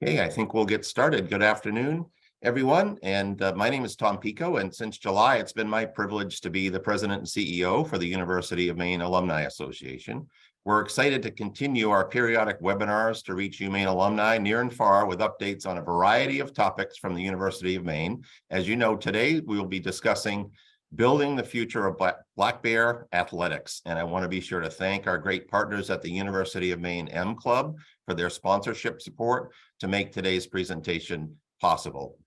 Okay, I think we'll get started. Good afternoon, everyone. And my name is Tom Pico, and since July, it's been my privilege to be the president and CEO for the University of Maine Alumni Association. We're excited to continue our periodic webinars to reach UMaine alumni near and far with updates on a variety of topics from the University of Maine. As you know, today we will be discussing building the future of Black Bear athletics. And I want to be sure to thank our great partners at the University of Maine M Club for their sponsorship support to make today's presentation possible.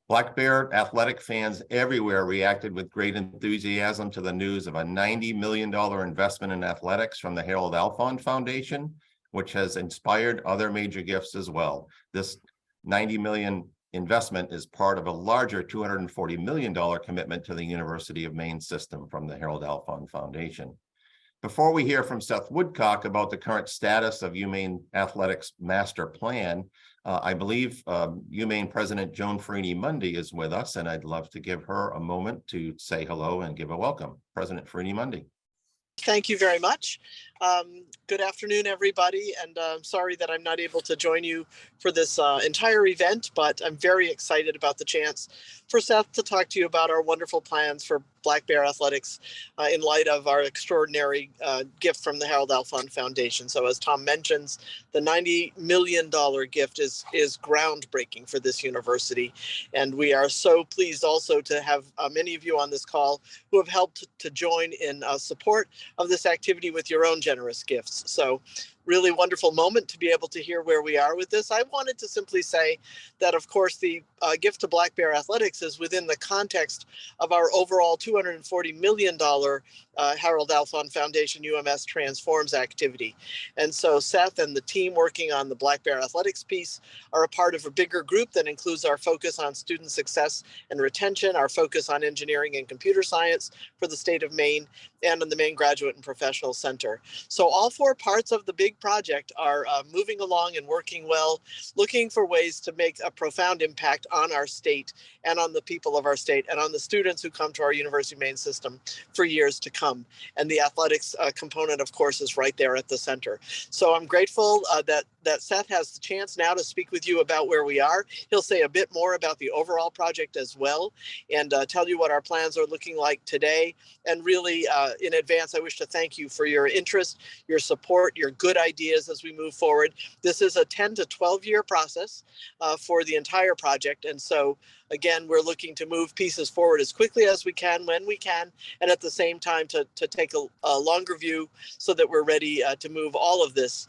Black Bear athletic fans everywhere reacted with great enthusiasm to the news of a $90 million investment in athletics from the Harold Alfond Foundation, which has inspired other major gifts as well. This $90 million investment is part of a larger $240 million commitment to the University of Maine system from the Harold Alfond Foundation. Before we hear from Seth Woodcock about the current status of UMaine Athletics Master Plan, I believe UMaine President Joan Farini-Mundy is with us, and I'd love to give her a moment to say hello and give a welcome. President Farini-Mundy. Thank you very much. Good afternoon, everybody, and I'm sorry that I'm not able to join you for this entire event, but I'm very excited about the chance for Seth to talk to you about our wonderful plans for Black Bear Athletics in light of our extraordinary gift from the Harold Alfond Foundation. So as Tom mentions, the $90 million gift is groundbreaking for this university. And we are so pleased also to have many of you on this call who have helped to join in support of this activity with your own generous gifts. So really wonderful moment to be able to hear where we are with this. I wanted to simply say that, of course, the gift to Black Bear Athletics is within the context of our overall $240 million Harold Alfond Foundation UMS Transforms activity. And so Seth and the team working on the Black Bear Athletics piece are a part of a bigger group that includes our focus on student success and retention, our focus on engineering and computer science for the state of Maine, and on the Maine Graduate and Professional Center. So all four parts of the big project are moving along and working well, looking for ways to make a profound impact on our state and on the people of our state and on the students who come to our University of Maine system for years to come. And the athletics component, of course, is right there at the center. So I'm grateful that Seth has the chance now to speak with you about where we are. He'll say a bit more about the overall project as well and tell you what our plans are looking like today. And really, in advance, I wish to thank you for your interest, your support, your good ideas as we move forward. This is a 10 to 12 year process for the entire project. And so, again, we're looking to move pieces forward as quickly as we can, when we can, and at the same time to take a longer view so that we're ready to move all of this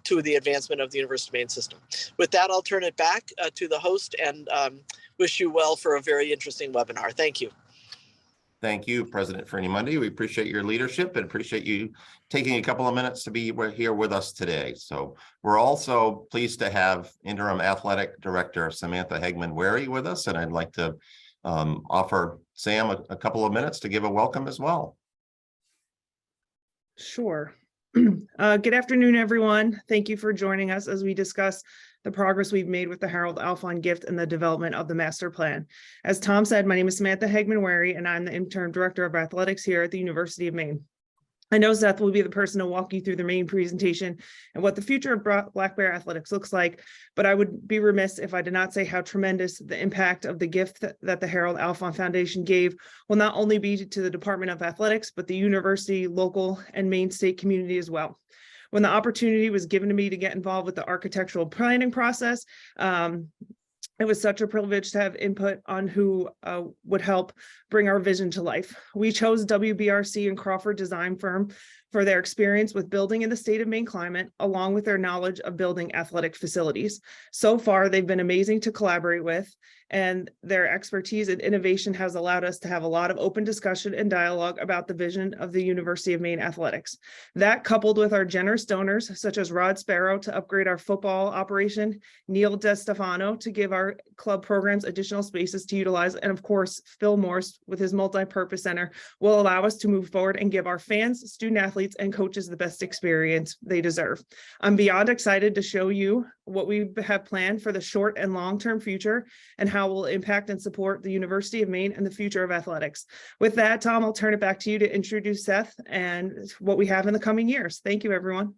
to the advancement of the University of Maine system. With that, I'll turn it back to the host and wish you well for a very interesting webinar. Thank you. Thank you, President Farini-Mundy. We appreciate your leadership and appreciate you taking a couple of minutes to be here with us today. So we're also pleased to have Interim Athletic Director Samantha Hegman-Wary with us, and I'd like to offer Sam a couple of minutes to give a welcome as well. Sure. Good afternoon, everyone. Thank you for joining us as we discuss the progress we've made with the Harold Alfond gift and the development of the master plan. As Tom said, my name is Samantha Hegman-Wary, and I'm the interim director of athletics here at the University of Maine. I know Seth will be the person to walk you through the main presentation and what the future of Black Bear Athletics looks like, but I would be remiss if I did not say how tremendous the impact of the gift that the Harold Alfond Foundation gave will not only be to the Department of Athletics, but the university, local, and Maine state community as well. When the opportunity was given to me to get involved with the architectural planning process, it was such a privilege to have input on who would help bring our vision to life. We chose WBRC and Crawford Design Firm for their experience with building in the state of Maine climate, along with their knowledge of building athletic facilities. So far, they've been amazing to collaborate with, and their expertise and innovation has allowed us to have a lot of open discussion and dialogue about the vision of the University of Maine athletics. That, coupled with our generous donors, such as Rod Sparrow to upgrade our football operation, Neil DeStefano to give our club programs additional spaces to utilize, and of course, Phil Morse with his multi-purpose center, will allow us to move forward and give our fans, student athletes, and coaches the best experience they deserve. I'm beyond excited to show you what we have planned for the short and long-term future and how we'll impact and support the University of Maine and the future of athletics. With that, Tom, I'll turn it back to you to introduce Seth and what we have in the coming years. Thank you, everyone.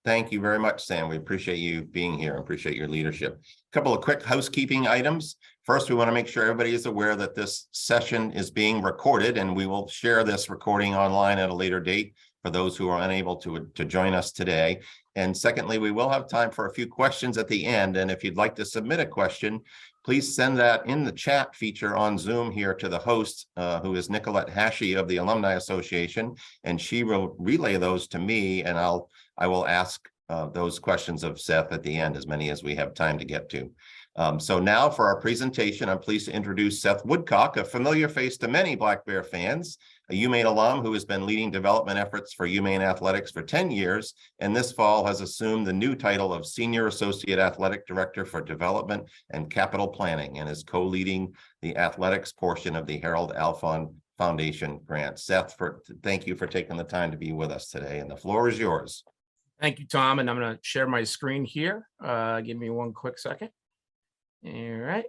Thank you very much, Sam. We appreciate you being here. Appreciate your leadership. A couple of quick housekeeping items. First, we want to make sure everybody is aware that this session is being recorded, and we will share this recording online at a later date for those who are unable to join us today. And secondly, we will have time for a few questions at the end. And if you'd like to submit a question, please send that in the chat feature on Zoom here to the host, who is Nicolette Hashi of the Alumni Association, and she will relay those to me, and I will ask those questions of Seth at the end, as many as we have time to get to. So now for our presentation, I'm pleased to introduce Seth Woodcock, a familiar face to many Black Bear fans, a UMaine alum who has been leading development efforts for UMaine athletics for 10 years, and this fall has assumed the new title of Senior Associate Athletic Director for Development and Capital Planning, and is co-leading the athletics portion of the Harold Alfond Foundation grant. Seth, thank you for taking the time to be with us today, and the floor is yours. Thank you, Tom, and I'm going to share my screen here. Give me one quick second. All right.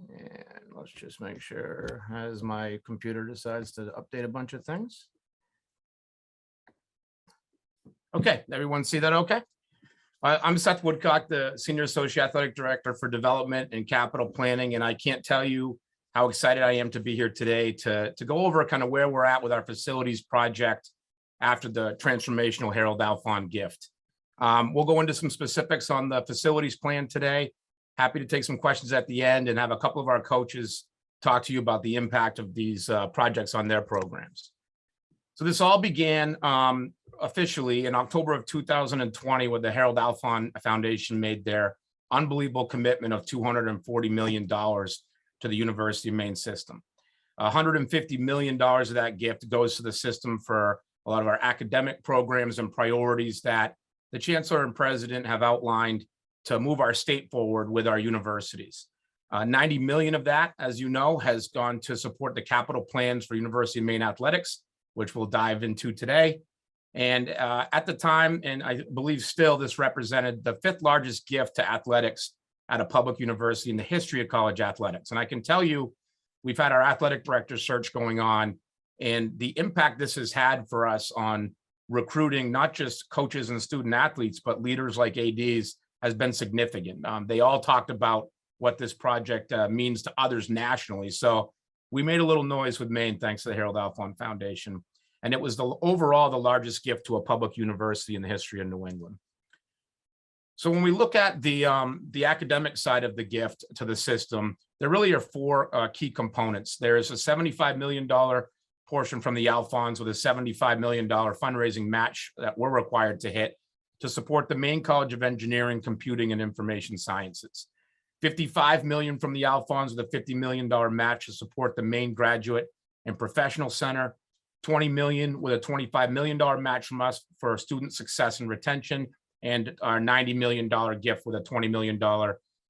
And let's just make sure as my computer decides to update a bunch of things. Okay, everyone see that okay? I'm Seth Woodcock, the Senior Associate Athletic Director for Development and Capital Planning, and I can't tell you how excited I am to be here today to go over kind of where we're at with our facilities project after the transformational Harold Alfond gift. We'll go into some specifics on the facilities plan today. Happy to take some questions at the end and have a couple of our coaches talk to you about the impact of these projects on their programs. So this all began officially in October of 2020 when the Harold Alfond Foundation made their unbelievable commitment of $240 million to the University of Maine system. $150 million of that gift goes to the system for a lot of our academic programs and priorities that the Chancellor and President have outlined to move our state forward with our universities. 90 million of that, as you know, has gone to support the capital plans for University of Maine athletics, which we'll dive into today. And at the time, and I believe still, this represented the 5th largest gift to athletics at a public university in the history of college athletics. And I can tell you, we've had our athletic director search going on, and the impact this has had for us on recruiting not just coaches and student athletes, but leaders like ADs has been significant. They all talked about what this project means to others nationally. So we made a little noise with Maine thanks to the Harold Alfond Foundation. And it was overall the largest gift to a public university in the history of New England. So when we look at the academic side of the gift to the system, there really are 4 key components. There's a $75 million portion from the Alfonds with a $75 million fundraising match that we're required to hit to support the Maine College of Engineering, Computing, and Information Sciences. $55 million from the Alfonds with a $50 million match to support the Maine Graduate and Professional Center. $20 million with a $25 million match from us for student success and retention, and our $90 million gift with a $20 million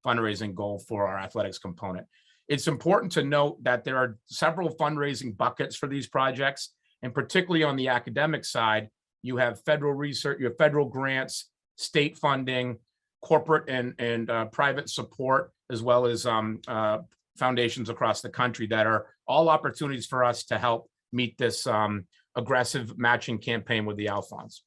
fundraising goal for our athletics component. It's important to note that there are several fundraising buckets for these projects, and particularly on the academic side, you have federal research, you have federal grants, state funding, corporate and private support, as well as foundations across the country that are all opportunities for us to help meet this aggressive matching campaign with the Alfonds.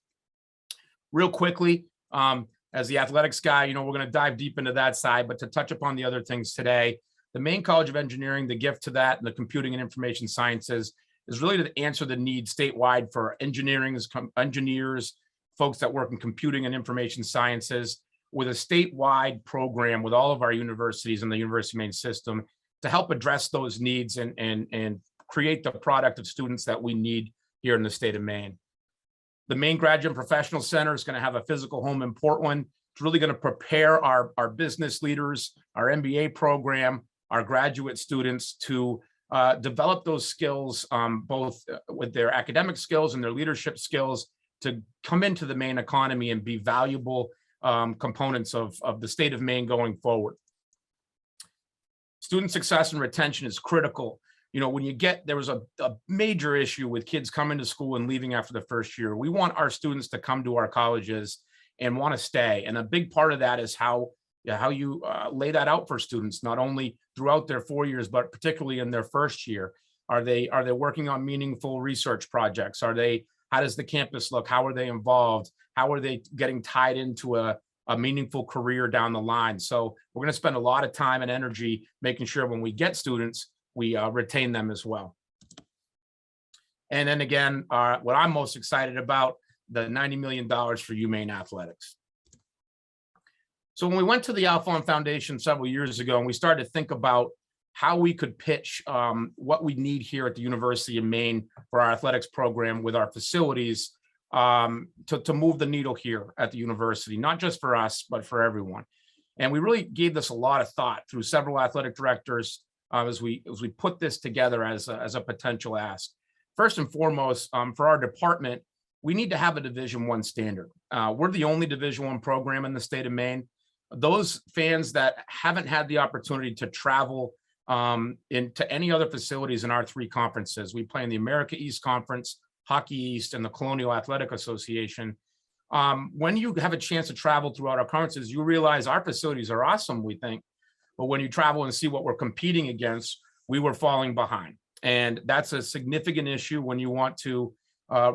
Real quickly, as the athletics guy, we're going to dive deep into that side, but to touch upon the other things today, the Maine College of Engineering, the gift to that, and the Computing and Information Sciences is really to answer the need statewide for engineers, folks that work in computing and information sciences, with a statewide program with all of our universities in the University of Maine system to help address those needs and create the product of students that we need here in the state of Maine. The Maine Graduate and Professional Center is going to have a physical home in Portland. It's really going to prepare our business leaders, our MBA program, our graduate students to develop those skills, both with their academic skills and their leadership skills, to come into the Maine economy and be valuable components of the state of Maine going forward. Student success and retention is critical. When there was a major issue with kids coming to school and leaving after the first year. We want our students to come to our colleges and want to stay. And a big part of that is how you lay that out for students, not only throughout their 4 years, but particularly in their first year. Are they working on meaningful research projects? Are they How does the campus look? How are they involved? How are they getting tied into a meaningful career down the line? So we're going to spend a lot of time and energy making sure when we get students, we retain them as well. And then again, what I'm most excited about, the $90 million for UMaine athletics. So when we went to the Alphon Foundation several years ago and we started to think about how we could pitch what we need here at the University of Maine for our athletics program with our facilities to move the needle here at the university, not just for us, but for everyone. And we really gave this a lot of thought through several athletic directors as we put this together as a potential ask. First and foremost, for our department, we need to have a Division I standard. We're the only Division I program in the state of Maine. Those fans that haven't had the opportunity to travel into any other facilities in our three conferences, we play in the America East Conference, Hockey East, and the Colonial Athletic Association. When you have a chance to travel throughout our conferences, you realize our facilities are awesome, we think. But when you travel and see what we're competing against, we were falling behind. And that's a significant issue when you want to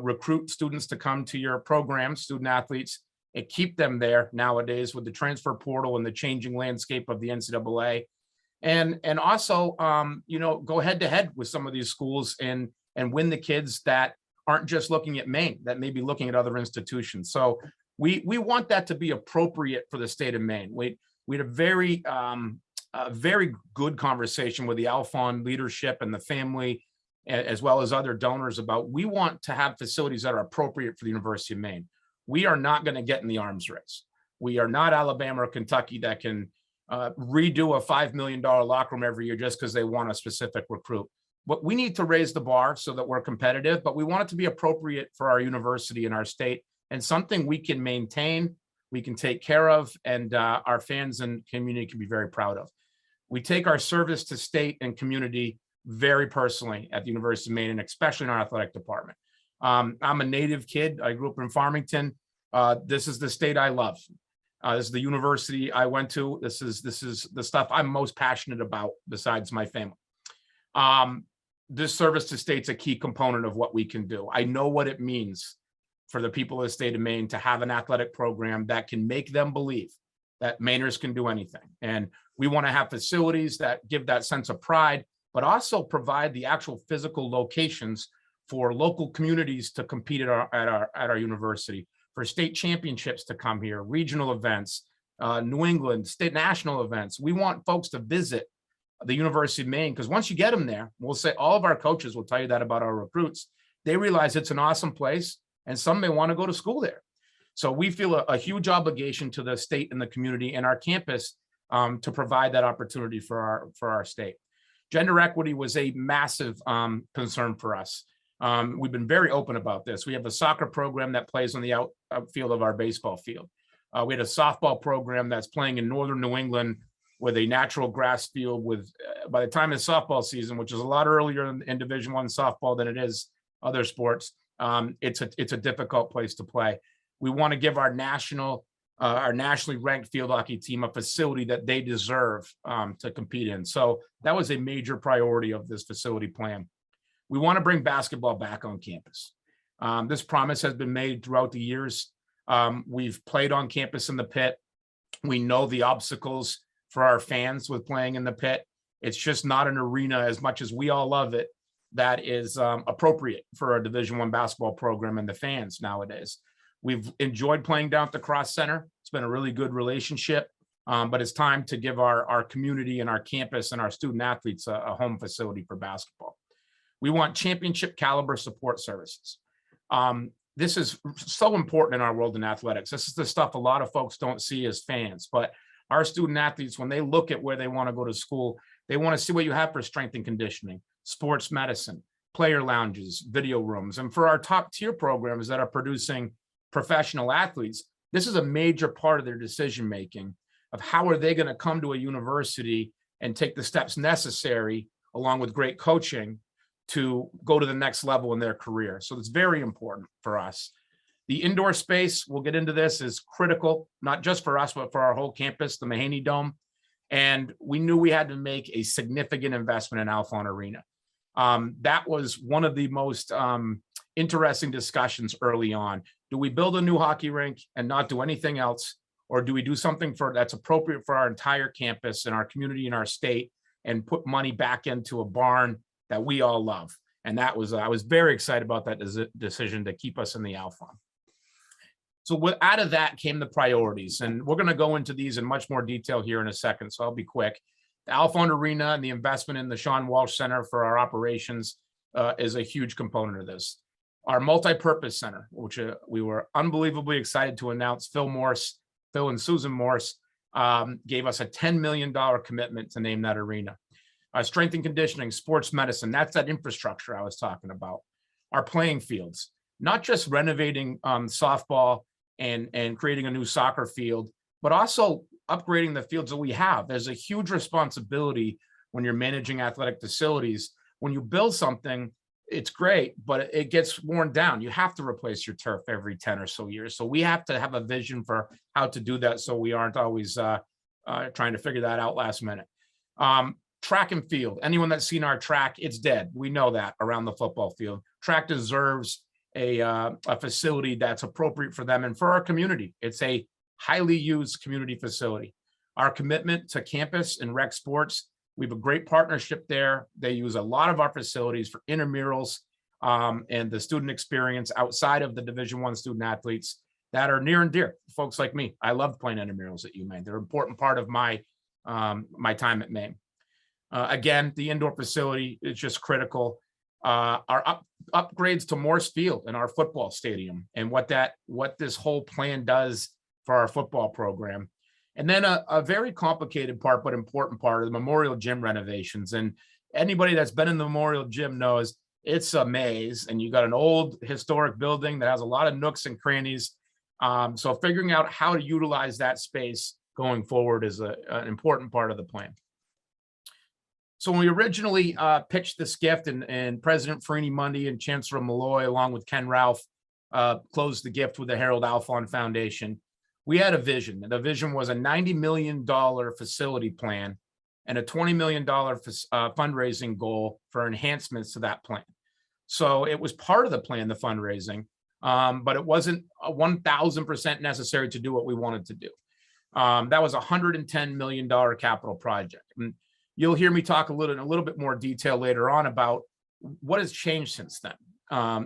recruit students to come to your program, student athletes, and keep them there nowadays with the transfer portal and the changing landscape of the NCAA. And also, go head to head with some of these schools and win the kids that aren't just looking at Maine, that may be looking at other institutions. So we want that to be appropriate for the state of Maine. We had a very good conversation with the Alphon leadership and the family, as well as other donors, about we want to have facilities that are appropriate for the University of Maine. We are not going to get in the arms race. We are not Alabama or Kentucky that can redo a $5 million locker room every year just because they want a specific recruit. But we need to raise the bar so that we're competitive, but we want it to be appropriate for our university and our state, and something we can maintain, we can take care of, and our fans and community can be very proud of. We take our service to state and community very personally at the University of Maine, and especially in our athletic department. I'm a native kid. I grew up in Farmington. This is the state I love. This is the university I went to. This is the stuff I'm most passionate about besides my family. This service to state's a key component of what we can do. I know what it means for the people of the state of Maine to have an athletic program that can make them believe that Mainers can do anything. And we want to have facilities that give that sense of pride, but also provide the actual physical locations for local communities to compete at our university, for state championships to come here, regional events, New England, state national events. We want folks to visit the University of Maine, because once you get them there, we'll say all of our coaches will tell you that about our recruits. They realize it's an awesome place, and some may want to go to school there. So we feel a huge obligation to the state and the community and our campus to provide that opportunity for our state. Gender equity was a massive concern for us. We've been very open about this. We have a soccer program that plays on the outfield of our baseball field. We had a softball program that's playing in northern New England with a natural grass field with, by the time of softball season, which is a lot earlier in Division I softball than it is other sports, it's a difficult place to play. We want to give our nationally ranked field hockey team a facility that they deserve to compete in. So that was a major priority of this facility plan. We want to bring basketball back on campus. This promise has been made throughout the years. We've played on campus in the pit. We know the obstacles for our fans with playing in the pit. It's just not an arena, as much as we all love it, that is appropriate for a Division I basketball program and the fans nowadays. We've enjoyed playing down at the Cross Center. It's been a really good relationship, but it's time to give our community and our campus and our student athletes a home facility for basketball. We want championship caliber support services. This is so important in our world in athletics. This is the stuff a lot of folks don't see as fans, but our student athletes, when they look at where they want to go to school, they want to see what you have for strength and conditioning, sports medicine, player lounges, video rooms. And for our top tier programs that are producing professional athletes, this is a major part of their decision making of how are they going to come to a university and take the steps necessary, along with great coaching, to go to the next level in their career. So it's very important for us. The indoor space, we'll get into this, is critical, not just for us, but for our whole campus, the Mahaney Dome. And we knew we had to make a significant investment in Alphon Arena. That was one of the most interesting discussions early on. Do we build a new hockey rink and not do anything else? Or do we do something that's appropriate for our entire campus and our community and our state and put money back into a barn that we all love? And that was, I was very excited about that decision to keep us in the Alphon. So out of that came the priorities, and we're going to go into these in much more detail here in a second, so I'll be quick. The Alphon Arena and the investment in the Sean Walsh Center for our operations is a huge component of this. Our multi-purpose center, which we were unbelievably excited to announce, Phil and Susan Morse gave us a $10 million commitment to name that arena. Strength and conditioning, sports medicine, that's that infrastructure I was talking about. Our playing fields, not just renovating softball and creating a new soccer field, but also upgrading the fields that we have. There's a huge responsibility when you're managing athletic facilities. When you build something, it's great, but it gets worn down. You have to replace your turf every 10 or so years. So we have to have a vision for how to do that, so we aren't always trying to figure that out last minute. Track and field, anyone that's seen our track, it's dead. We know that around the football field. Track deserves a facility that's appropriate for them and for our community. It's a highly used community facility. Our commitment to campus and rec sports, we have a great partnership there. They use a lot of our facilities for intramurals and the student experience outside of the Division I student athletes that are near and dear. Folks like me, I love playing intramurals at UMaine. They're an important part of my time at Maine. Again, the indoor facility is just critical. Our upgrades to Morse Field and our football stadium, and what this whole plan does for our football program. And then a very complicated part, but important part, of the Memorial Gym renovations. And anybody that's been in the Memorial Gym knows it's a maze, and you got an old historic building that has a lot of nooks and crannies. So figuring out how to utilize that space going forward is an important part of the plan. So when we originally pitched this gift, and President Farini Mundy and Chancellor Malloy, along with Ken Ralph, closed the gift with the Harold Alphon Foundation, we had a vision. And the vision was a $90 million facility plan and a $20 million fundraising goal for enhancements to that plan. So it was part of the plan, the fundraising, but it wasn't 1,000% necessary to do what we wanted to do. That was a $110 million capital project. And you'll hear me talk in a little bit more detail later on about what has changed since then.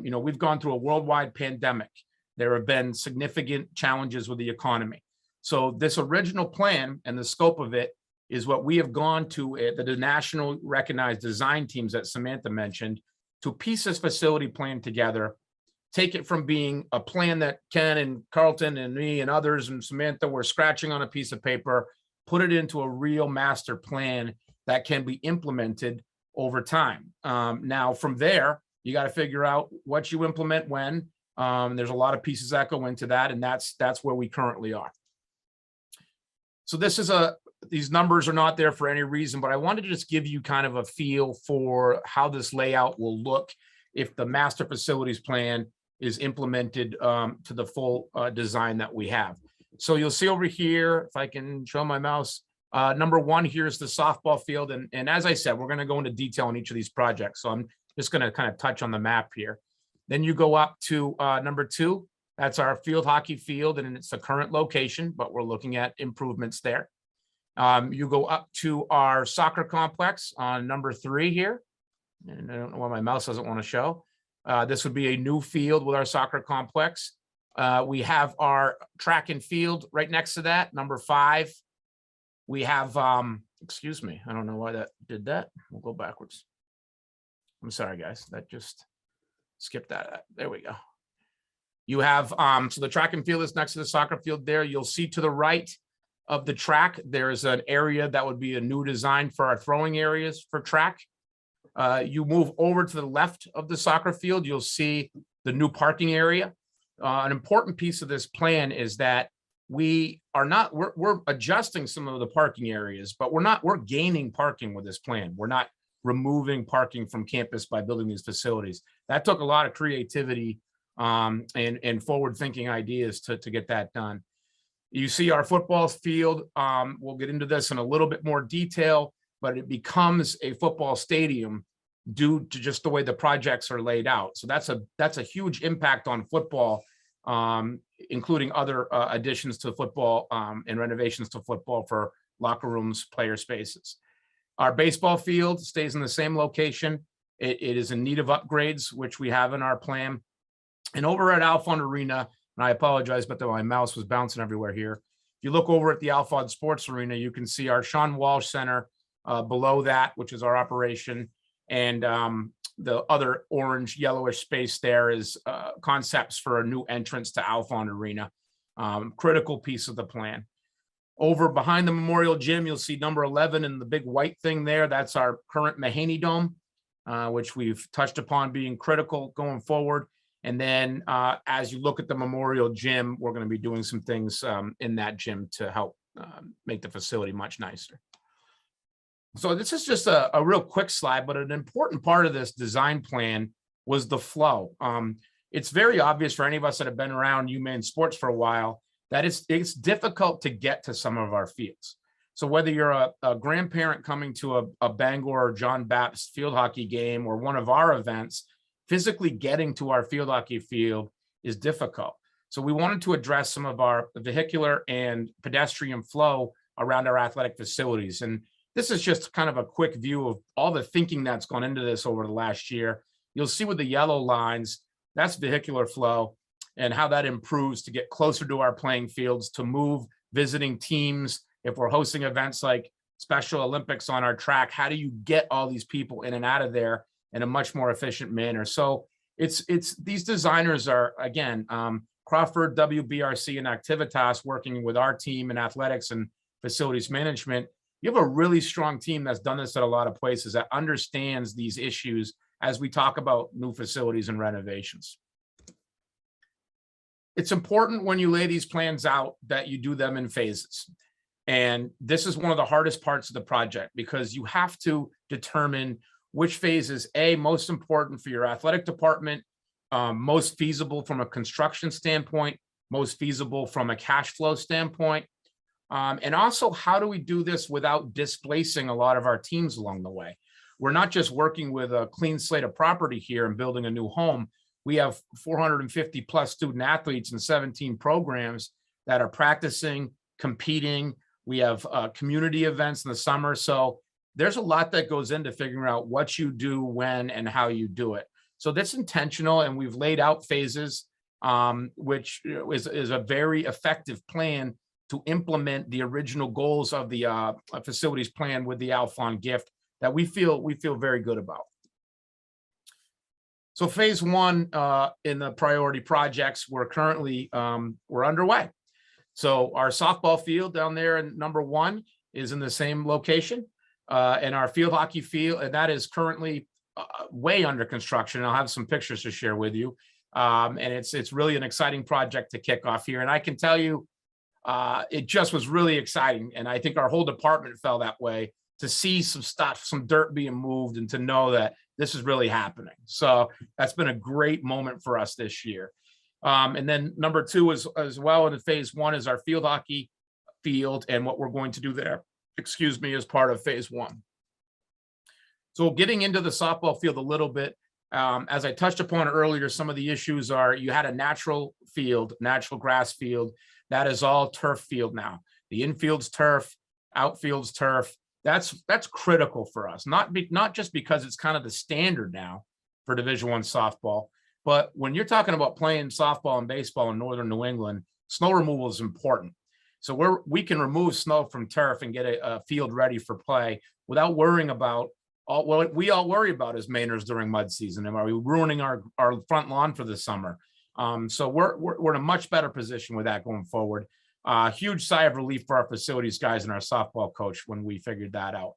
We've gone through a worldwide pandemic. There have been significant challenges with the economy. So this original plan and the scope of it is what we have gone to the national recognized design teams that Samantha mentioned to piece this facility plan together, take it from being a plan that Ken and Carlton and me and others and Samantha were scratching on a piece of paper, put it into a real master plan that can be implemented over time. Now, from there, you got to figure out what you implement when. There's a lot of pieces that go into that, and that's where we currently are. So these numbers are not there for any reason, but I wanted to just give you kind of a feel for how this layout will look if the master facilities plan is implemented to the full design that we have. So you'll see over here, if I can show my mouse, number one here is the softball field. And as I said, we're going to go into detail on each of these projects. So I'm just going to kind of touch on the map here. Then you go up to number two. That's our field hockey field, and it's the current location, but we're looking at improvements there. You go up to our soccer complex on number three here. And I don't know why my mouse doesn't want to show. This would be a new field with our soccer complex. We have our track and field right next to that, number five. We have, excuse me, I don't know why that did that. We'll go backwards. I'm sorry, guys, that just skipped that. There we go. You have, so the track and field is next to the soccer field there. You'll see to the right of the track, there's an area that would be a new design for our throwing areas for track. You move over to the left of the soccer field, you'll see the new parking area. An important piece of this plan is that we're adjusting some of the parking areas, but we're gaining parking with this plan. We're not removing parking from campus by building these facilities. That took a lot of creativity and forward-thinking ideas to get that done. You see our football field. We'll get into this in a little bit more detail, but it becomes a football stadium due to just the way the projects are laid out. So that's a huge impact on football, including other additions to football and renovations to football for locker rooms, player spaces. Our baseball field stays in the same location. It is in need of upgrades, which we have in our plan. And over at Alfond Arena, and I apologize, but my mouse was bouncing everywhere here. If you look over at the Alfond Sports Arena, you can see our Sean Walsh Center below that, which is our operation. And the other orange yellowish space there is concepts for a new entrance to Alfond Arena. Critical piece of the plan. Over behind the Memorial Gym, you'll see number 11 and the big white thing there. That's our current Mahaney Dome, which we've touched upon being critical going forward. And then as you look at the Memorial Gym, we're going to be doing some things in that gym to help make the facility much nicer. So this is just a real quick slide, but an important part of this design plan was the flow. It's very obvious for any of us that have been around UMaine sports for a while that it's difficult to get to some of our fields. So whether you're a grandparent coming to a Bangor or John Baptist field hockey game or one of our events, physically getting to our field hockey field is difficult. So we wanted to address some of our vehicular and pedestrian flow around our athletic facilities. And this is just kind of a quick view of all the thinking that's gone into this over the last year. You'll see with the yellow lines, that's vehicular flow and how that improves to get closer to our playing fields, to move visiting teams. If we're hosting events like Special Olympics on our track, how do you get all these people in and out of there in a much more efficient manner? So it's these designers are, again, Crawford, WBRC, and Activitas working with our team in athletics and facilities management. You have a really strong team that's done this at a lot of places that understands these issues as we talk about new facilities and renovations. It's important when you lay these plans out that you do them in phases. And this is one of the hardest parts of the project because you have to determine which phase is most important for your athletic department, most feasible from a construction standpoint, most feasible from a cash flow standpoint. And also, how do we do this without displacing a lot of our teams along the way? We're not just working with a clean slate of property here and building a new home. We have 450 plus student athletes and 17 programs that are practicing, competing. We have community events in the summer. So there's a lot that goes into figuring out what you do, when, and how you do it. So that's intentional, and we've laid out phases, which is a very effective plan to implement the original goals of the facilities plan with the Alfond gift that we feel very good about. So phase one in the priority projects, we're currently we're underway. So our softball field down there in number 1 is in the same location, and our field hockey field, and that is currently way under construction. I'll have some pictures to share with you, and it's really an exciting project to kick off here. And I can tell you, it just was really exciting, and I think our whole department felt that way to see some stuff, some dirt being moved, and to know that this is really happening. So that's been a great moment for us this year. And then number 2 is as well in phase 1 is our field hockey field and what we're going to do there, as part of phase 1. So getting into the softball field a little bit, as I touched upon earlier, some of the issues are you had a natural field, natural grass field. That is all turf field now. The infield's turf, outfield's turf. That's critical for us, not just because it's kind of the standard now for Division I softball, but when you're talking about playing softball and baseball in Northern New England, snow removal is important. So we can remove snow from turf and get a field ready for play without worrying about what we all worry about as Mainers during mud season. And are we ruining our front lawn for the summer? So we're in a much better position with that going forward. Huge sigh of relief for our facilities guys and our softball coach when we figured that out.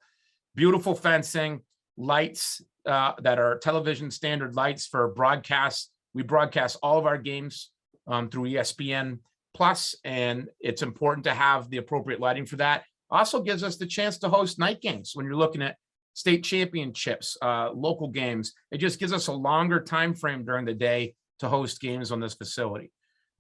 Beautiful fencing, lights that are television standard lights for broadcasts. We broadcast all of our games through ESPN Plus, and it's important to have the appropriate lighting for that. Also gives us the chance to host night games when you're looking at state championships, local games. It just gives us a longer time frame during the day to host games on this facility.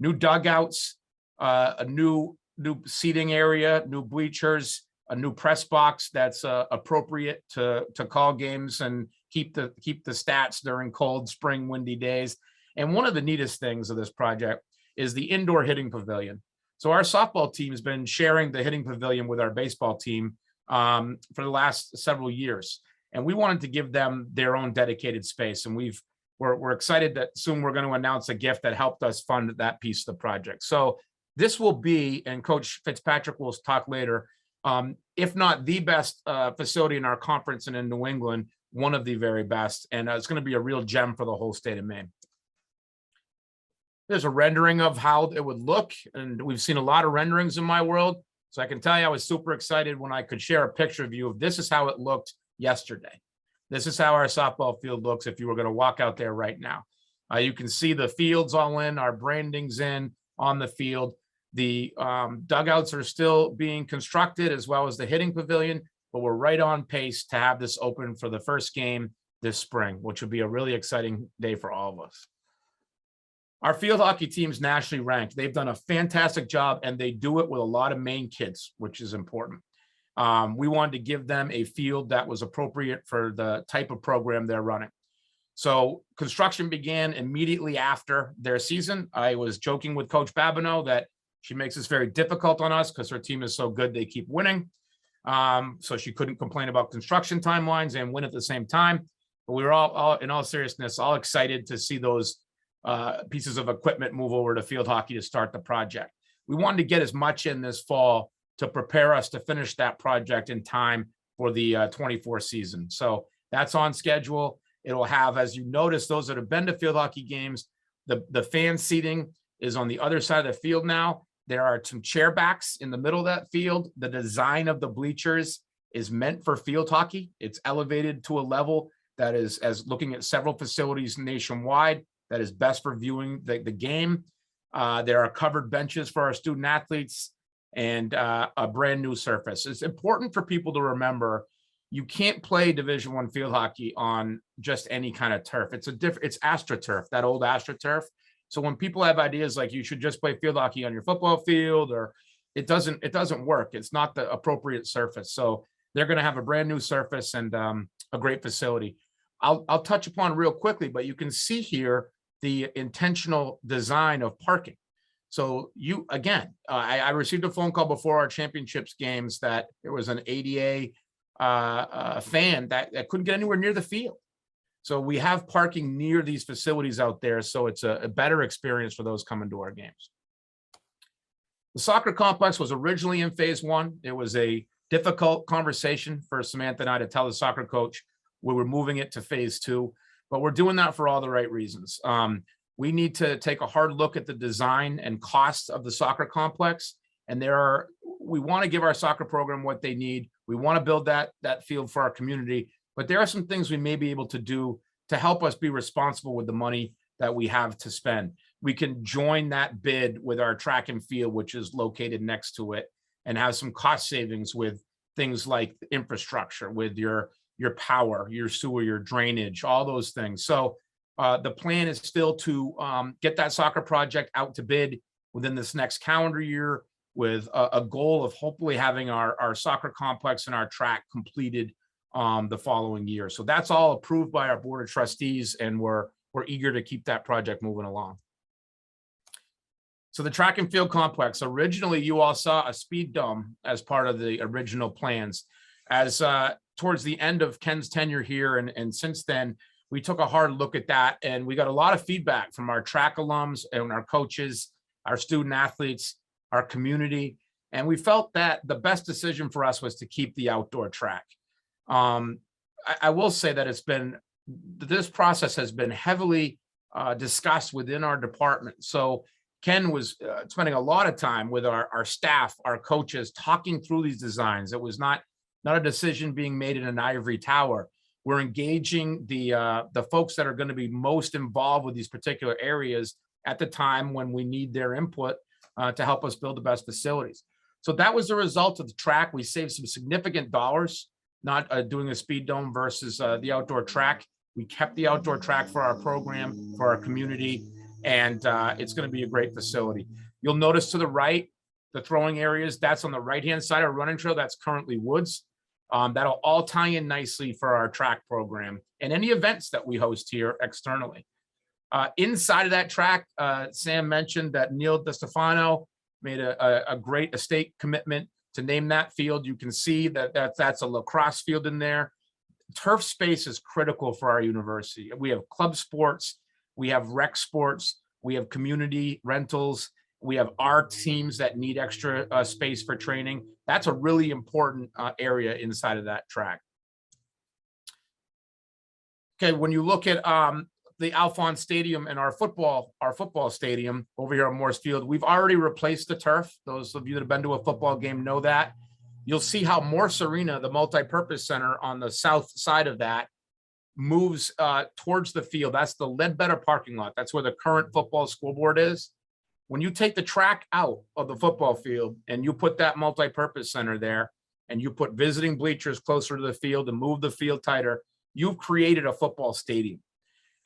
New dugouts, a new seating area, new bleachers, a new press box that's appropriate to call games and keep the stats during cold spring windy days. And one of the neatest things of this project is the indoor hitting pavilion. So our softball team has been sharing the hitting pavilion with our baseball team for the last several years. And we wanted to give them their own dedicated space. And we're excited that soon we're going to announce a gift that helped us fund that piece of the project. So this will be, and Coach Fitzpatrick will talk later, if not the best facility in our conference and in New England, one of the very best. And it's going to be a real gem for the whole state of Maine. There's a rendering of how it would look, and we've seen a lot of renderings in my world. So I can tell you I was super excited when I could share a picture of you of this is how it looked yesterday. This is how our softball field looks if you were going to walk out there right now. You can see the fields all in, our branding's in on the field. The dugouts are still being constructed as well as the hitting pavilion, but we're right on pace to have this open for the first game this spring, which will be a really exciting day for all of us. Our field hockey team's nationally ranked. They've done a fantastic job, and they do it with a lot of Maine kids, which is important. We wanted to give them a field that was appropriate for the type of program they're running. So construction began immediately after their season. I was joking with Coach Babineau that she makes this very difficult on us because her team is so good, they keep winning. So she couldn't complain about construction timelines and win at the same time. But we were all in all seriousness, all excited to see those pieces of equipment move over to field hockey to start the project. We wanted to get as much in this fall to prepare us to finish that project in time for the 24 season. So that's on schedule. It'll have, as you notice, those that have been to field hockey games, the fan seating is on the other side of the field now. There are some chair backs in the middle of that field. The design of the bleachers is meant for field hockey. It's elevated to a level that is, as looking at several facilities nationwide, that is best for viewing the game. There are covered benches for our student athletes and a brand new surface. It's important for people to remember you can't play Division I field hockey on just any kind of turf. It's AstroTurf, that old AstroTurf. So when people have ideas like you should just play field hockey on your football field, or it doesn't work. It's not the appropriate surface. So they're going to have a brand new surface and a great facility. I'll touch upon real quickly, but you can see here the intentional design of parking. So I received a phone call before our championships games that there was an ADA fan that couldn't get anywhere near the field. So we have parking near these facilities out there. So it's a better experience for those coming to our games. The soccer complex was originally in phase one. It was a difficult conversation for Samantha and I to tell the soccer coach we were moving it to phase two. But we're doing that for all the right reasons. We need to take a hard look at the design and costs of the soccer complex. And we want to give our soccer program what they need. We want to build that field for our community. But there are some things we may be able to do to help us be responsible with the money that we have to spend. We can join that bid with our track and field, which is located next to it, and have some cost savings with things like infrastructure, with your power, your sewer, your drainage, all those things. So the plan is still to get that soccer project out to bid within this next calendar year, with a goal of hopefully having our soccer complex and our track completed the following year. So that's all approved by our board of trustees, and we're eager to keep that project moving along. So the track and field complex, originally you all saw a speed dome as part of the original plans. As towards the end of Ken's tenure here, and since then, we took a hard look at that, and we got a lot of feedback from our track alums and our coaches, our student athletes, our community, and we felt that the best decision for us was to keep the outdoor track. I will say that this process has been heavily discussed within our department. So Ken was spending a lot of time with our staff, our coaches, talking through these designs. It was not a decision being made in an ivory tower. We're engaging the folks that are going to be most involved with these particular areas at the time when we need their input to help us build the best facilities. So that was the result of the track. We saved some significant dollars, not doing a speed dome versus the outdoor track. We kept the outdoor track for our program, for our community, and it's going to be a great facility. You'll notice to the right, the throwing areas, that's on the right-hand side of our running trail. That's currently woods. That'll all tie in nicely for our track program and any events that we host here externally. Inside of that track, Sam mentioned that Neil DeStefano made a great estate commitment to name that field. You can see that that's a lacrosse field in there. Turf space is critical for our university. We have club sports, we have rec sports, we have community rentals, we have our teams that need extra space for training. That's a really important area inside of that track. Okay, when you look at the Alphon Stadium and our football stadium over here on Morse Field, we've already replaced the turf. Those of you that have been to a football game know that. You'll see how Morse Arena, the multi-purpose center on the south side of that, moves towards the field. That's the Ledbetter parking lot. That's where the current football scoreboard is. When you take the track out of the football field and you put that multi-purpose center there and you put visiting bleachers closer to the field and move the field tighter, you've created a football stadium.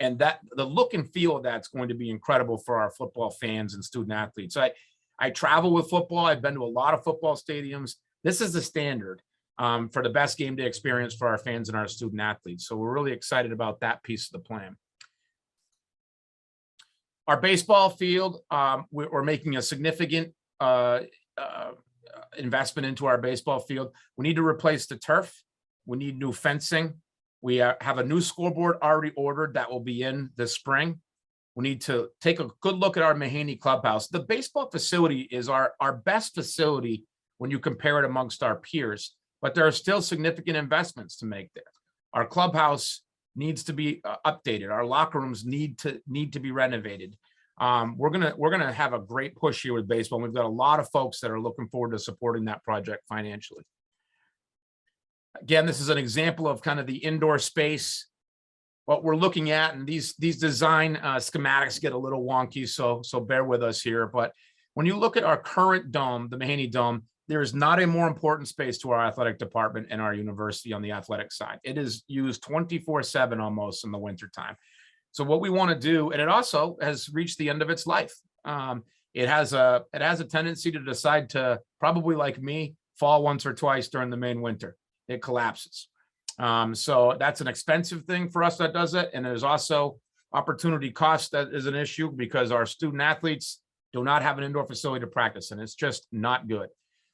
And that the look and feel of that's going to be incredible for our football fans and student athletes. I travel with football. I've been to a lot of football stadiums. This is the standard for the best game day experience for our fans and our student athletes. So we're really excited about that piece of the plan. Our baseball field, we're making a significant investment into our baseball field. We need to replace the turf. We need new fencing. We have a new scoreboard already ordered that will be in this spring. We need to take a good look at our Mahaney clubhouse. The baseball facility is our best facility when you compare it amongst our peers, but there are still significant investments to make there. Our clubhouse needs to be updated. Our locker rooms need to be renovated. We're gonna have a great push here with baseball. We've got a lot of folks that are looking forward to supporting that project financially. Again, this is an example of kind of the indoor space, what we're looking at, and these design schematics get a little wonky, so bear with us here. But when you look at our current dome, the Mahaney Dome, there is not a more important space to our athletic department and our university on the athletic side. It is used 24/7 almost in the wintertime. So what we want to do, and it also has reached the end of its life. It has a tendency to decide to, probably like me, fall once or twice during the main winter. It collapses. So that's an expensive thing for us that does it. And there's also opportunity cost that is an issue because our student athletes do not have an indoor facility to practice, and it's just not good.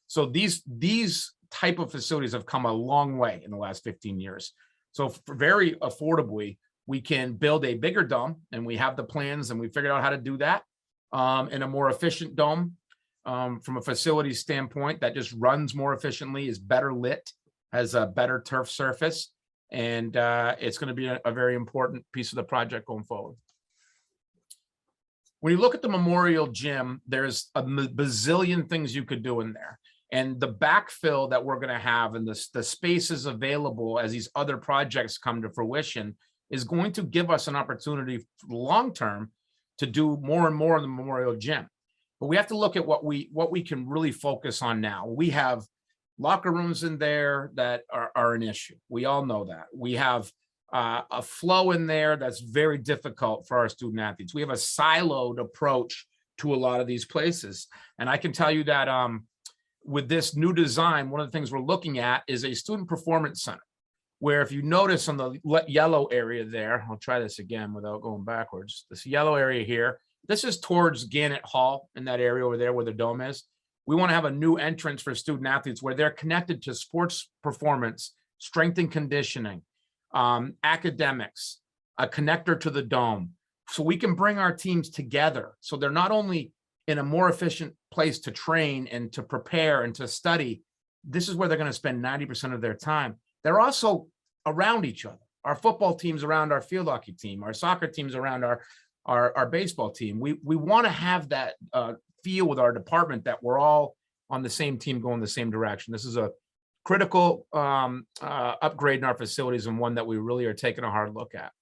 So these type of facilities have come a long way in the last 15 years. So for very affordably, we can build a bigger dome, and we have the plans and we figured out how to do that in a more efficient dome from a facility standpoint that just runs more efficiently, is better lit, has a better turf surface, and it's going to be a very important piece of the project going forward. When you look at the Memorial Gym, there's a bazillion things you could do in there. And the backfill that we're going to have and the spaces available as these other projects come to fruition is going to give us an opportunity long-term to do more and more in the Memorial Gym. But we have to look at what we can really focus on now. We have locker rooms in there that are an issue. We all know that. We have a flow in there that's very difficult for our student athletes. We have a siloed approach to a lot of these places. And I can tell you that with this new design, one of the things we're looking at is a student performance center, where if you notice on the yellow area there, I'll try this again without going backwards. This yellow area here, this is towards Gannett Hall in that area over there where the dome is. We want to have a new entrance for student athletes where they're connected to sports performance, strength and conditioning, academics, a connector to the dome. So we can bring our teams together. So they're not only in a more efficient place to train and to prepare and to study. This is where they're going to spend 90% of their time. They're also around each other. Our football team's around our field hockey team. Our soccer team's around our baseball team. We want to have that feel with our department that we're all on the same team going the same direction. This is a critical upgrade in our facilities, and one that we really are taking a hard look at.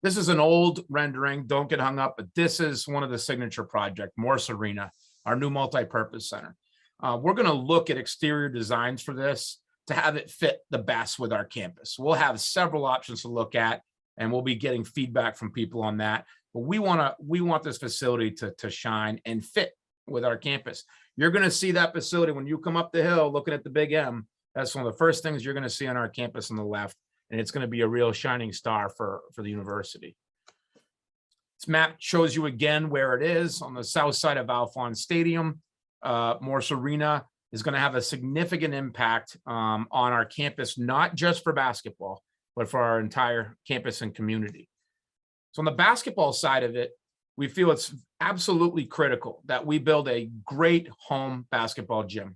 This is an old rendering. Don't get hung up, but this is one of the signature project, Morse Arena, our new multi-purpose center. We're going to look at exterior designs for this to have it fit the best with our campus. We'll have several options to look at, and we'll be getting feedback from people on that. But we want this facility to shine and fit with our campus. You're going to see that facility when you come up the hill looking at the Big M. That's one of the first things you're going to see on our campus on the left, and it's going to be a real shining star for the university. This map shows you again where it is on the south side of Alphon Stadium. Morse Arena is going to have a significant impact on our campus, not just for basketball, but for our entire campus and community. So on the basketball side of it, we feel it's absolutely critical that we build a great home basketball gym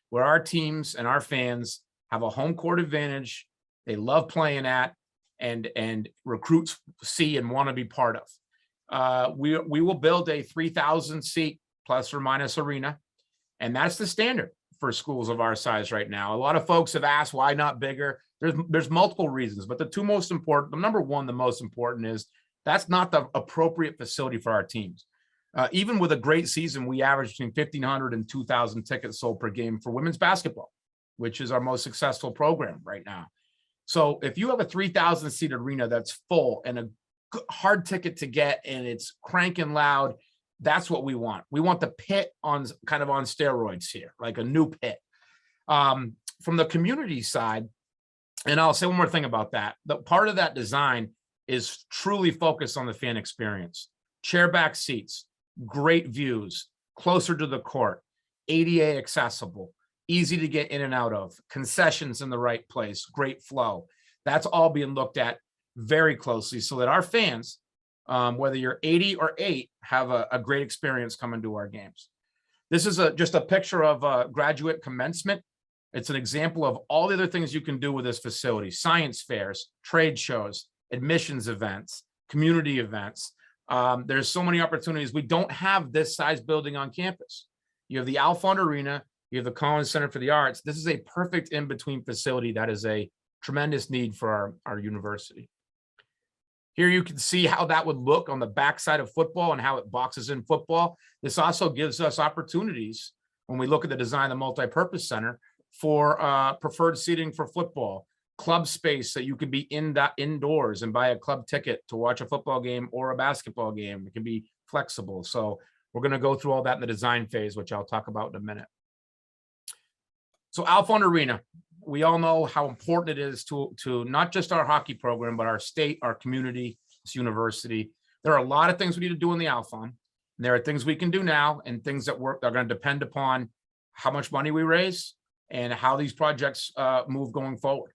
where our teams and our fans have a home court advantage they love playing at, and recruits see and want to be part of. We will build a 3,000 seat plus or minus arena, and that's the standard for schools of our size right now. A lot of folks have asked why not bigger. There's multiple reasons, but the two most important, the number one, the most important is that's not the appropriate facility for our teams. Even with a great season, we average between 1,500 and 2,000 tickets sold per game for women's basketball, which is our most successful program right now. So if you have a 3,000 seat arena that's full and a hard ticket to get and it's cranking loud, that's what we want. We want the pit on kind of on steroids here, like a new pit. From the community side, and I'll say one more thing about that. The part of that design is truly focused on the fan experience. Chair back seats, great views, closer to the court, ADA accessible, easy to get in and out of, concessions in the right place, great flow. That's all being looked at very closely so that our fans, whether you're 80 or 8, have a great experience coming to our games. This is just a picture of a graduate commencement. It's an example of all the other things you can do with this facility: science fairs, trade shows, admissions events, community events. There's so many opportunities. We don't have this size building on campus. You have the Alphon Arena, you have the Collins Center for the Arts. This is a perfect in-between facility that is a tremendous need for our university. Here you can see how that would look on the backside of football and how it boxes in football. This also gives us opportunities when we look at the design of the multipurpose center for preferred seating for football, club space that you can be indoors and buy a club ticket to watch a football game or a basketball game. It can be flexible. So we're going to go through all that in the design phase, which I'll talk about in a minute. So Alphon Arena, we all know how important it is to not just our hockey program, but our state, our community, this university. There are a lot of things we need to do in the Alphon. And there are things we can do now and things that are going to depend upon how much money we raise and how these projects move going forward.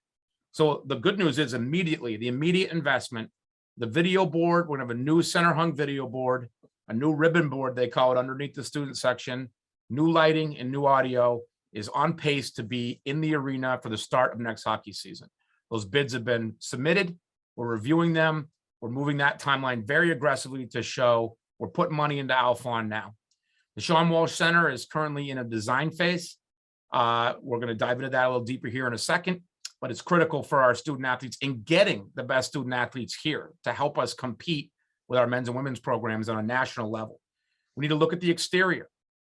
So the good news is the immediate investment, the video board, we're going to have a new center hung video board, a new ribbon board, they call it, underneath the student section, new lighting and new audio is on pace to be in the arena for the start of next hockey season. Those bids have been submitted. We're reviewing them. We're moving that timeline very aggressively to show we're putting money into Alphon now. The Sean Walsh Center is currently in a design phase. We're going to dive into that a little deeper here in a second, but it's critical for our student athletes in getting the best student athletes here to help us compete with our men's and women's programs on a national level. We need to look at the exterior.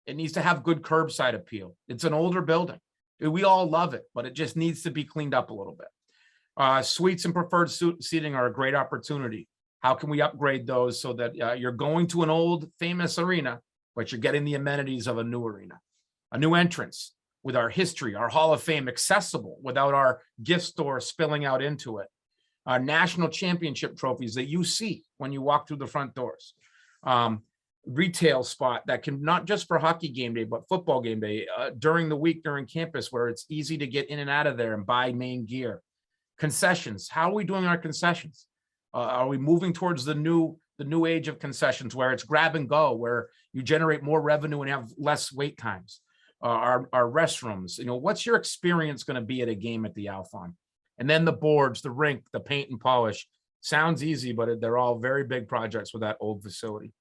It needs to have good curbside appeal. It's an older building. We all love it, but it just needs to be cleaned up a little bit. Suites and preferred seating are a great opportunity. How can we upgrade those so that you're going to an old famous arena, but you're getting the amenities of a new arena, a new entrance with our history, our Hall of Fame accessible without our gift store spilling out into it. National championship trophies that you see when you walk through the front doors. Retail spot that can, not just for hockey game day, but football game day, during the week, during campus, where it's easy to get in and out of there and buy Maine gear. Concessions, how are we doing our concessions? Are we moving towards the new age of concessions where it's grab and go, where you generate more revenue and have less wait times? Our restrooms, what's your experience going to be at a game at the Alphon? And then the boards, the rink, the paint and polish. Sounds easy, but they're all very big projects with that old facility.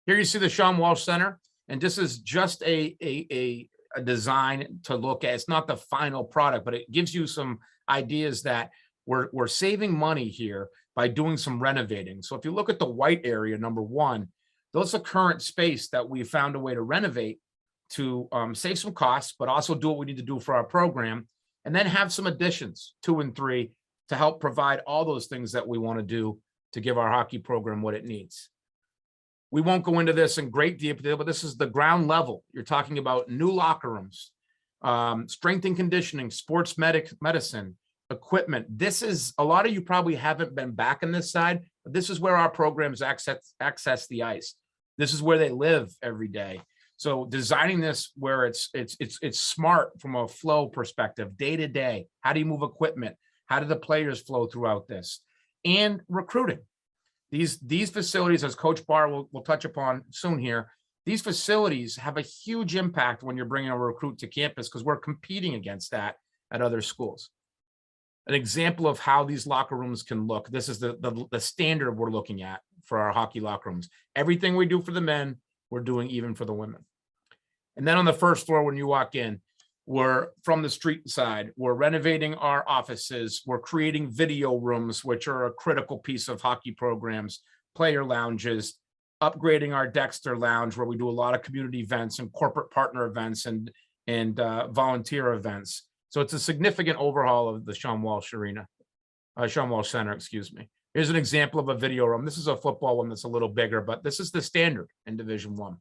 Here you see the Sean Walsh Center, and this is just a design to look at. It's not the final product, but it gives you some ideas that we're saving money here by doing some renovating. So if you look at the white area, number one, those are current space that we found a way to renovate to save some costs, but also do what we need to do for our program, and then have some additions, 2 and 3, to help provide all those things that we want to do to give our hockey program what it needs. We won't go into this in great detail, but this is the ground level. You're talking about new locker rooms, strength and conditioning, sports medicine, equipment. This is, a lot of you probably haven't been back on this side, but this is where our programs access the ice. This is where they live every day. So designing this where it's smart from a flow perspective, day to day. How do you move equipment? How do the players flow throughout this? And recruiting. These facilities, as Coach Barr will touch upon soon here, these facilities have a huge impact when you're bringing a recruit to campus, because we're competing against that at other schools. An example of how these locker rooms can look. This is the standard we're looking at for our hockey locker rooms. Everything we do for the men, we're doing even for the women. And then on the first floor, when you walk in, we're from the street side, we're renovating our offices, we're creating video rooms, which are a critical piece of hockey programs, player lounges, upgrading our Dexter lounge, where we do a lot of community events and corporate partner events and volunteer events. So it's a significant overhaul of the Sean Walsh Center, excuse me. Here's an example of a video room. This is a football one that's a little bigger, but this is the standard in Division I.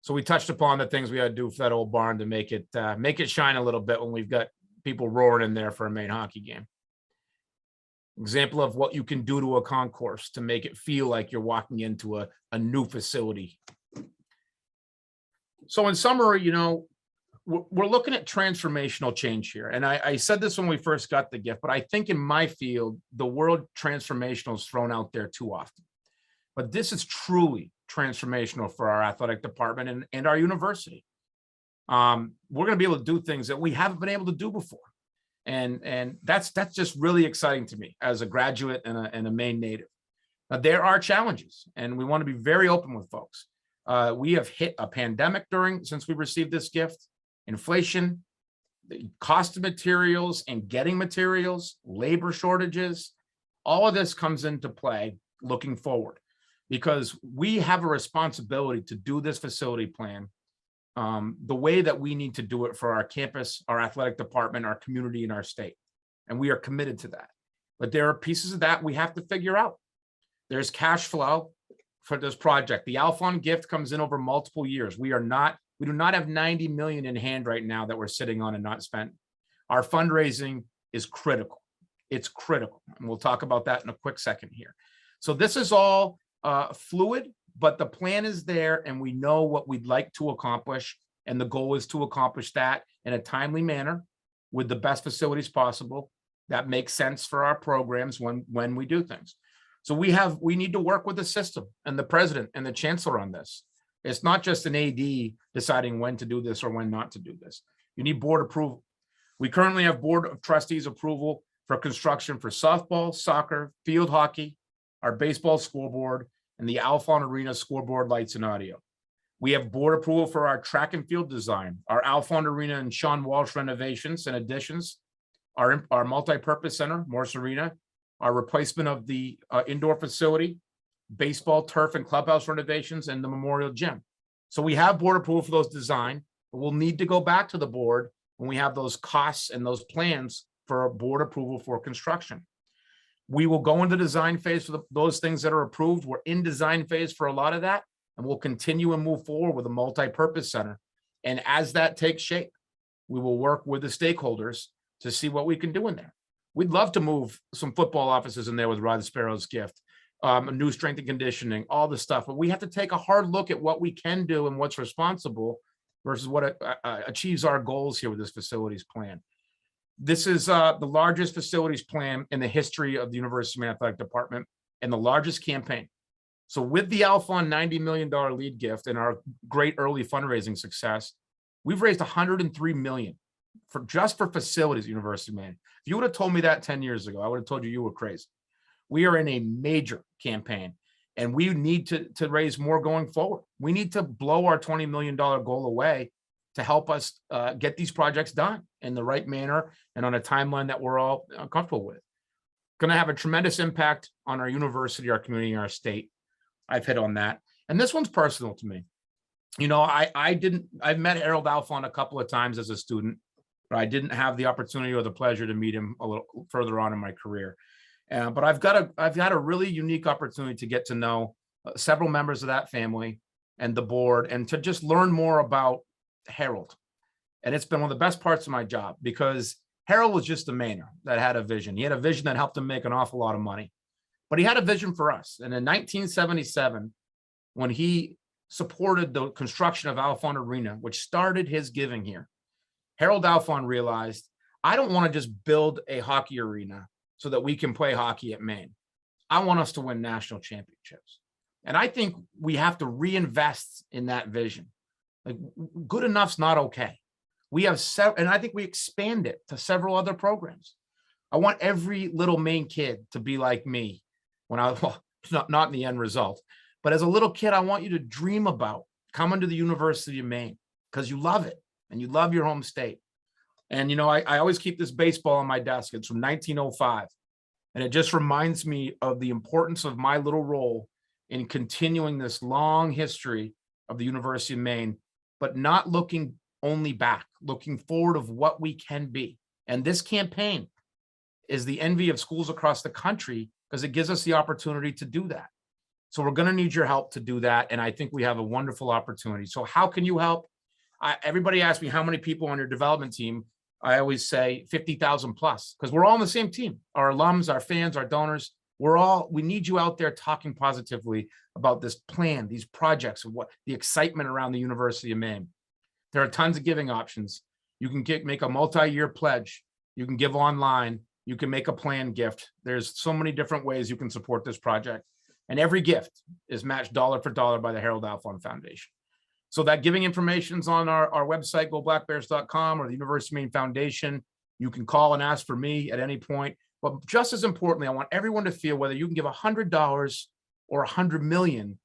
So we touched upon the things we had to do for that old barn to make it shine a little bit when we've got people roaring in there for a Maine hockey game. Example of what you can do to a concourse to make it feel like you're walking into a new facility. So in summary, you know, we're looking at transformational change here. And I said this when we first got the gift, but I think in my field, the word transformational is thrown out there too often. But this is truly transformational for our athletic department and our university. We're going to be able to do things that we haven't been able to do before. And that's just really exciting to me as a graduate and a Maine native. There are challenges, and we want to be very open with folks. We have hit a pandemic since we received this gift, inflation, the cost of materials and getting materials, labor shortages, all of this comes into play looking forward, because we have a responsibility to do this facility plan the way that we need to do it for our campus, our athletic department, our community, and our state. And we are committed to that. But there are pieces of that we have to figure out. There's cash flow for this project. The Alphon gift comes in over multiple years. We do not have 90 million in hand right now that we're sitting on and not spent. Our fundraising is critical. It's critical. And we'll talk about that in a quick second here. So this is all fluid, but the plan is there, and we know what we'd like to accomplish. And the goal is to accomplish that in a timely manner with the best facilities possible that makes sense for our programs when we do things. So we need to work with the system and the president and the chancellor on this. It's not just an AD deciding when to do this or when not to do this. You need board approval. We currently have board of trustees approval for construction for softball, soccer, field hockey, our baseball scoreboard, and the Alphon Arena scoreboard lights and audio. We have board approval for our track and field design, our Alphon Arena and Sean Walsh renovations and additions, our multi-purpose center, Morse Arena, our replacement of the indoor facility, baseball, turf, and clubhouse renovations, and the memorial gym. So we have board approval for those design, but we'll need to go back to the board when we have those costs and those plans for board approval for construction. We will go into design phase for those things that are approved. We're in design phase for a lot of that, and we'll continue and move forward with a multi-purpose center. And as that takes shape, we will work with the stakeholders to see what we can do in there. We'd love to move some football offices in there with Rod Sparrow's gift, a new strength and conditioning, all the stuff. But we have to take a hard look at what we can do and what's responsible versus what achieves our goals here with this facilities plan. This is the largest facilities plan in the history of the University of Maine Athletic Department and the largest campaign. So with the Alphon $90 million lead gift and our great early fundraising success, we've raised $103 million just for facilities at University of Maine. If you would have told me that 10 years ago, I would have told you were crazy. We are in a major campaign, and we need to raise more going forward. We need to blow our $20 million goal away to help us get these projects done in the right manner and on a timeline that we're all comfortable with. Going to have a tremendous impact on our university, our community, and our state. I've hit on that. And this one's personal to me. You know, I've met Harold Alphon a couple of times as a student, but I didn't have the opportunity or the pleasure to meet him a little further on in my career. But I've got a really unique opportunity to get to know several members of that family and the board, and to just learn more about Harold And it's been one of the best parts of my job because Harold was just a Mainer that had a vision. He had a vision that helped him make an awful lot of money, but he had a vision for us. And in 1977, when he supported the construction of Alphon Arena, which started his giving here, Harold Alphon realized, I don't want to just build a hockey arena so that we can play hockey at Maine. I want us to win national championships. And I think we have to reinvest in that vision. Like, good enough's not okay. We have several, and I think we expand it to several other programs. I want every little Maine kid to be like me when I, well, not in the end result, but as a little kid, I want you to dream about coming to the University of Maine because you love it and you love your home state. And, you know, I always keep this baseball on my desk. It's from 1905. And it just reminds me of the importance of my little role in continuing this long history of the University of Maine, but not looking only back, looking forward of what we can be. And this campaign is the envy of schools across the country because it gives us the opportunity to do that. So we're going to need your help to do that. And I think we have a wonderful opportunity. So how can you help? Everybody asks me how many people on your development team. I always say 50,000 plus, because we're all on the same team. Our alums, our fans, our donors, we need you out there talking positively about this plan, these projects, and what the excitement around the University of Maine. There are tons of giving options. You can make a multi-year pledge. You can give online. You can make a planned gift. There's so many different ways you can support this project. And every gift is matched dollar for dollar by the Harold Alphon Foundation. So that giving information is on our website, goblackbears.com, or the University of Maine Foundation. You can call and ask for me at any point. But just as importantly, I want everyone to feel whether you can give $100 or $100 million,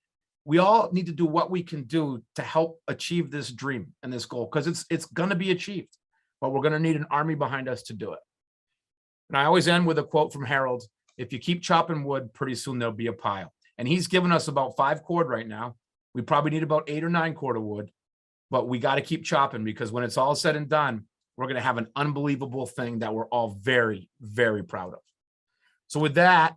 we all need to do what we can do to help achieve this dream and this goal, because it's going to be achieved, but we're going to need an army behind us to do it. And I always end with a quote from Harold: if you keep chopping wood, pretty soon there'll be a pile. And he's given us about 5 cord right now. We probably need about 8 or 9 cord of wood, but we got to keep chopping, because when it's all said and done, we're going to have an unbelievable thing that we're all very, very proud of. So with that,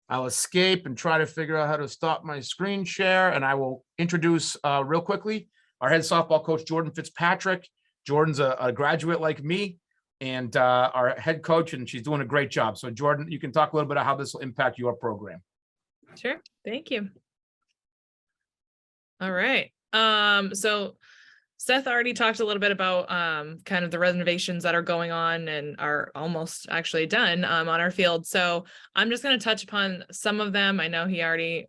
I'll escape and try to figure out how to stop my screen share. And I will introduce real quickly our head softball coach, Jordan Fitzpatrick. Jordan's a graduate like me, and our head coach, and she's doing a great job. So Jordan, you can talk a little bit about how this will impact your program. Sure. Thank you. All right. So Seth already talked a little bit about kind of the renovations that are going on and are almost actually done on our field. So I'm just going to touch upon some of them. I know he already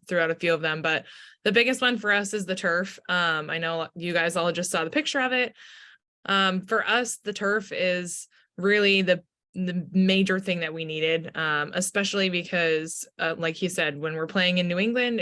threw out a few of them, but the biggest one for us is the turf. I know you guys all just saw the picture of it. For us, the turf is really the major thing that we needed, especially because like he said, when we're playing in New England,